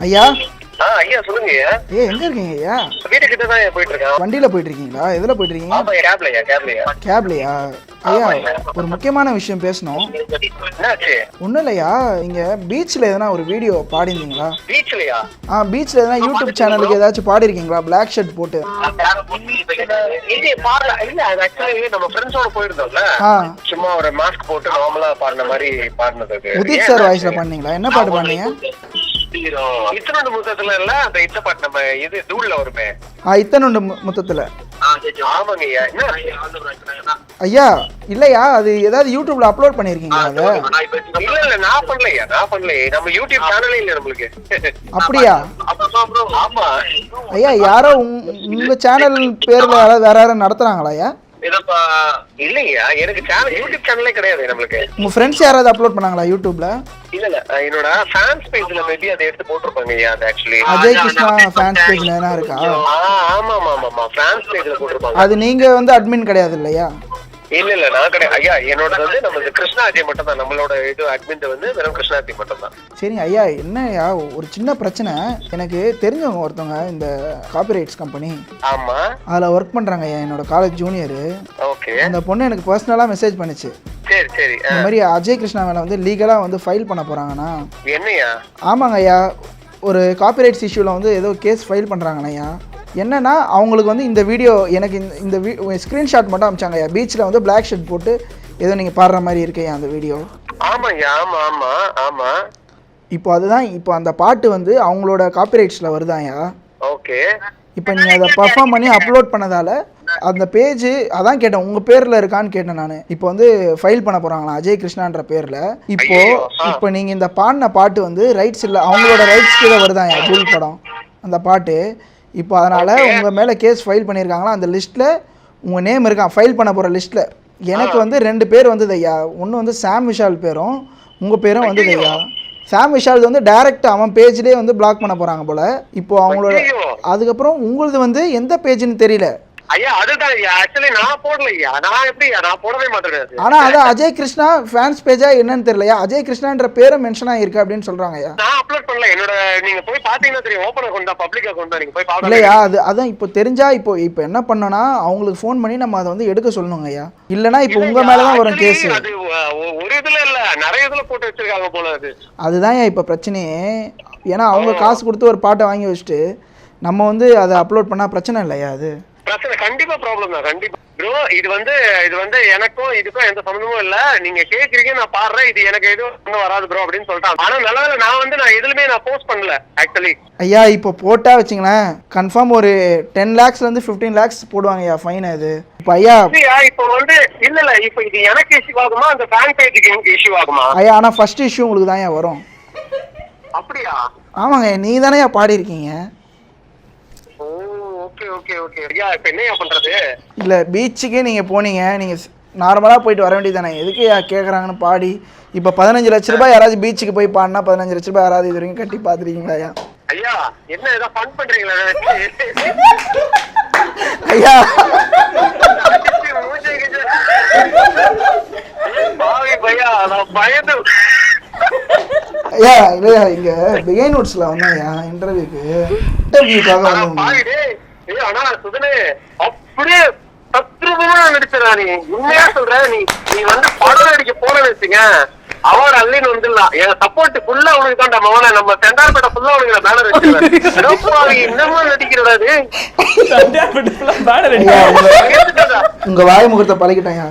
ஐயா ஐயா சொல்லுங்க ஐயா. எங்க இருக்கீங்க ஐயா? வீட்டு கிட்ட தான் போயிட்டு இருக்கேன். வண்டியில போயிட்டு இருக்கீங்களா? எதுல போயிட்டு இருக்கீங்க? ஆமா கேப்லயா. கேப்லயா? ஐயா ஒரு முக்கியமான விஷயம் பேசணும். என்னாச்சு? ஒண்ணும் இல்லையா, இங்க பீச்ல எதனா ஒரு வீடியோ பாடிருந்தீங்களா? பீச்லயா? பீச்ல எதனா யூடியூப் சேனலுக்கு ஏதாச்சும் பாடி இருக்கீங்களா பிளாக் ஷர்ட் போட்டு? இல்ல பாடல. இல்ல ஆக்சுவலி நம்ம ஃப்ரெண்ட்ஸோட போயிருந்தோம்ல, சும்மா ஒரு மாஸ்க் போட்டு நார்மலா பாடின மாதிரி பாடினது. உதித் சார் வாய்ஸ்ல பண்ணீங்களா? என்ன பாட்டு பாடுனீங்க? இத்தனோண்டு முத்தத்துல இல்ல, அந்த இந்த பாட்டு நம்ம இது தூள்ல வருமே. இத்தனோண்டு முத்தத்துல. ஆமாங்க ஐயா. ஐயா இல்லையா, அது ஏதாவது யூடியூப்ல அப்லோட் பண்ணிருக்கீங்களா? அத இல்ல நான் பண்ணலையா. நம்ம யூடியூப் சேனலே இல்ல நம்மளுக்கு. அப்படியா? ஆமா ஐயா யாரோ உங்க சேனல் பேர்ல யாராவது வேற யாரும் நடத்துறாங்களா ஐயா? இல்லையா, எனக்கு சேனல் யூடியூப் சேனலே கிடையாது நம்மளுக்கு. உங்க ஃப்ரெண்ட்ஸ் யாராவது அப்லோட் பண்ணாங்களா யூடியூப்ல? இல்ல என்னோட ஃபேன்ஸ் பேஜ்ல மேபி அதை எடுத்து போட்டுருப்பாங்க ஐயா. அது ஆக்சுவலி அஜய் கிருஷ்ணா ஃபேன்ஸ் பேஜ்ல என்ன இருக்கா? ஆமா ஃபேன்ஸ் பேஜ்ல போட்டுருப்பாங்க. அது நீங்க வந்து அட்மின் கிடையாது இல்லையா? இல்ல நான் கிடையாது ஐயா. என்னோட வந்து நம்ம கிருஷ்ணா அஜய் மட்டும் தான். நம்மளோட இது அட்மின் வந்து வெறும் கிருஷ்ணா அஜய் மட்டும் தான். சரிங்க ஐயா, என்ன ஐயா ஒரு சின்ன பிரச்சனை. எனக்கு தெரிஞ்சவங்க ஒருத்தவங்க இந்த காப்பிரைட்ஸ் கம்பெனி, ஆமா அதுல ஒர்க் பண்றாங்க ஐயா, என்னோட காலேஜ் ஜூனியர். ஓகே. அந்த பொண்ணு எனக்கு பர்சனலா மெசேஜ் பண்ணுச்சு. சரி இந்த மாதிரி அஜய் கிருஷ்ணா மேல வந்து லீகலா வந்து ஃபைல் பண்ண போறாங்கண்ணா. என்னையா? ஆமாங்க ஐயா, ஒரு காப்பிரைட்ஸ் இஷ்யூல வந்து ஏதோ கேஸ் ஃபைல் பண்றாங்கண்ணா ஐயா. என்னன்னா அவங்களுக்கு வந்து இந்த வீடியோ எனக்கு இந்த ஸ்க்ரீன்ஷாட் மட்டும் அனுப்பிச்சாங்க ஐயா. பீச்சில் வந்து பிளாக் ஷர்ட் போட்டு ஏதோ நீங்கள் பாடுற மாதிரி இருக்கேன் அந்த வீடியோ. ஆமாய்யா. ஆமா இப்போ அதுதான், இப்போ அந்த பாட்டு வந்து அவங்களோட காப்பிரைட்ஸில் வருதாயா? ஓகே. இப்போ நீங்கள் அதை பர்ஃபார்ம் பண்ணி அப்லோட் பண்ணதால அந்த பேஜ், அதான் கேட்டேன் உங்கள் பேரில் இருக்கான்னு கேட்டேன் நான். இப்போ வந்து ஃபைல் பண்ண போகிறாங்களா அஜய் கிருஷ்ணான்ற பேரில். இப்போ நீங்கள் இந்த பாடின பாட்டு வந்து ரைட்ஸ் இல்லை, அவங்களோட ரைட்ஸ் கீழே வருதாயா தூள் படம் அந்த பாட்டு. இப்போ அதனால் உங்கள் மேலே கேஸ் ஃபைல் பண்ணியிருக்காங்களா. அந்த லிஸ்ட்டில் உங்கள் நேம் இருக்கான், ஃபைல் பண்ண போகிற லிஸ்ட்டில். எனக்கு வந்து 2 பேர் வந்தது ஐயா. ஒன்று வந்து சாம் விஷால் பேரும் உங்கள் பேரும் வந்தது ஐயா. சாம் விஷால் வந்து டைரெக்டாக அவன் பேஜ்லேயே வந்து பிளாக் பண்ண போகிறாங்க போல். இப்போது அவங்களோட அதுக்கப்புறம் உங்களது வந்து எந்த பேஜ்னு தெரியல ஐயா. அதுதான் ஆக்சுவலி நான் போடலையா. நான் எப்படி நான் போடவே மாட்டேன். ஆனா அது அஜய் கிருஷ்ணா ஃபேன்ஸ் பேஜா என்னன்னு தெரியலையா. அஜய் கிருஷ்ணான்ற பேரும் மென்ஷன் ஆயிருக்கு அப்படின்னு சொல்றாங்க ஐயா. நான் அப்லோட் பண்ணல. என்னோட நீங்க போய் பாத்தீங்கன்னா தெரியும். ஓபன் அக்கவுண்ட் தான், பப்ளிக் அக்கவுண்ட் தான். நீங்க போய் பாருங்க. இல்லையா, அதான் இப்போ தெரிஞ்சா இப்போ என்ன பண்ணனா அவங்களுக்கு ஃபோன் பண்ணி நம்ம அதை வந்து எடுக்க சொல்லணுங்க ஐயா. இல்லனா இப்போ உங்க மேல தான் வரும் கேஸ். அது ஒரு இதுல இல்ல, நிறைய இதுல போட்டு வச்சிருக்காங்க போல. அதுதான் இப்போ பிரச்சனையே. ஏன்னா அவங்க காசு கொடுத்து ஒரு பாட்டை வாங்கி வச்சுட்டு நம்ம வந்து அதை அப்லோட் பண்ணா பிரச்சனை இல்லையா? அது பிரச்சனை கண்டிப்பா ப்ராப்ளம் தான். கண்டிப்பா ப்ரோ. இது வந்து எனக்கும் இதுக்கும் எந்த சம்பந்தமும் இல்ல. நீங்க கேக்குறீங்க, நான் பாடுறேன். இது எனக்கு எதுவும் வராது ப்ரோ அப்படின்னு சொல்லிட்டாங்க. ஆனா நல்லவேளை நான் எதுலயுமே நான் போஸ்ட் பண்ணல ஆக்சுவலி. ஐயா இப்போ போட்டா வச்சுங்களேன் கன்ஃபார்ம் ஒரு 10 lakhs இருந்து 15 lakhs போடுவாங்க ஐயா ஃபைன். அது இப்போ ஐயா இப்போ வந்து இல்ல இப்போ இது எனக்கு இஷ்யூ ஆகுமா, அந்த ஃபேன் பேஜுக்கு இஷ்யூ ஆகுமா ஐயா? ஆனா ஃபர்ஸ்ட் இஷ்யூ உங்களுக்கு தான் ஐயா வரும். அப்படியா? ஆமாங்க, நீ தானே பாடி இருக்கீங்க. இல்ல பீச்சுக்கே நீங்க போனீங்க, நீங்க நார்மலா போயிட்டு வர வேண்டியதானே. எதுக்கு கேக்குறாங்கன்னு பாடி. இப்ப 15 லட்ச ரூபாய் யாராவது பீச்சுக்கு போய் பாடினா 15 லட்ச ரூபாய் யாராவது இது வரைக்கும் கட்டி பாத்துருக்கீங்களா ஐயா? ஐயா என்ன ஏதோ ஃபன் பண்றீங்களா? ஐயா ஐயா இல்லையா, இங்க பிகைன் நோட்ஸ்ல வந்தாயா இன்டர்வியூக்காக வந்து. ஆனா சுதனே அப்படியே தத்ரூபமா நடிச்சா. நீ உண்மையா சொல்ற. நீ வந்து படம் நடிக்க போனன்னு வச்சுங்க, அவார்டு அல்லின்னு வந்துடலாம். என் சப்போர்ட் ஃபுல்லா உனக்கு தான்டா மவன. நம்ம செண்டார்பேட்டை ஃபுல்லா உனக்கு பேனர் வச்சிருக்கேன். என்னமா நடிக்கிறதா? உங்க வாய் முகத்தை பழகிட்டேன்.